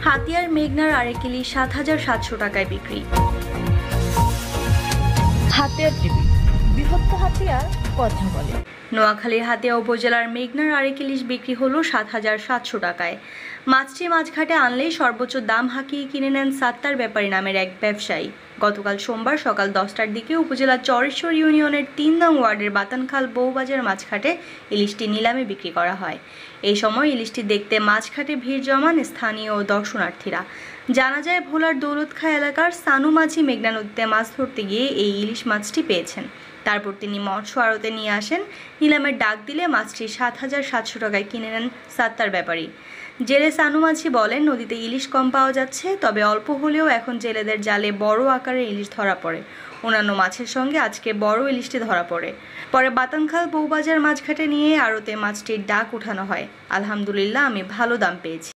হাতিয়ার মেঘনার আরেক ইলিশ ৭,৭০০ টাকায় বিক্রি। হাতিয়ার টিভি, বৃহত্তর হাতিয়ার কথা বলে। নোয়াখালীর হাতিয়া উপজেলার মেঘনার আরেক ইলিশ বিক্রি হলো ৭,৭০০ টাকায়। মাছটি মাছঘাটে আনলেই সর্বোচ্চ দাম হাঁকিয়ে কিনে নেন সাত্তার ব্যাপারী নামের এক ব্যবসায়ী। গতকাল সোমবার সকাল ১০টার দিকে উপজেলার চরেশ্বর ইউনিয়নের ৩ নং ওয়ার্ডের বাতানখাল বউবাজার মাছঘাটে ইলিশটি নিলামে বিক্রি করা হয়। এই সময় ইলিশটি দেখতে মাছঘাটে ভিড় জমান স্থানীয় ও দর্শনার্থীরা। জানা যায়, ভোলার দৌলতখাঁ এলাকার সানু মাঝি মেঘনা নদীতে মাছ ধরতে গিয়ে এই ইলিশ মাছটি পেয়েছেন। তারপর তিনি মৎস্য আড়তে নিয়ে আসেন। নিলামের ডাক দিলে মাছটি ৭,৭০০ টাকায় কিনে নেন সাত্তার ব্যাপারী। জেলে সানু মাঝি বলেন, নদীতে ইলিশ কম পাওয়া যাচ্ছে, তবে অল্প হলেও এখন জেলেদের জালে বড় আকারের ইলিশ ধরা পড়ে। অন্যান্য মাছের সঙ্গে আজকে বড় ইলিশটি ধরা পড়ে। পরে বাতানখাল বউবাজার মাছঘাটে নিয়ে আড়তে মাছটির ডাক উঠানো হয়। আলহামদুলিল্লাহ, আমি ভালো দাম পেয়েছি।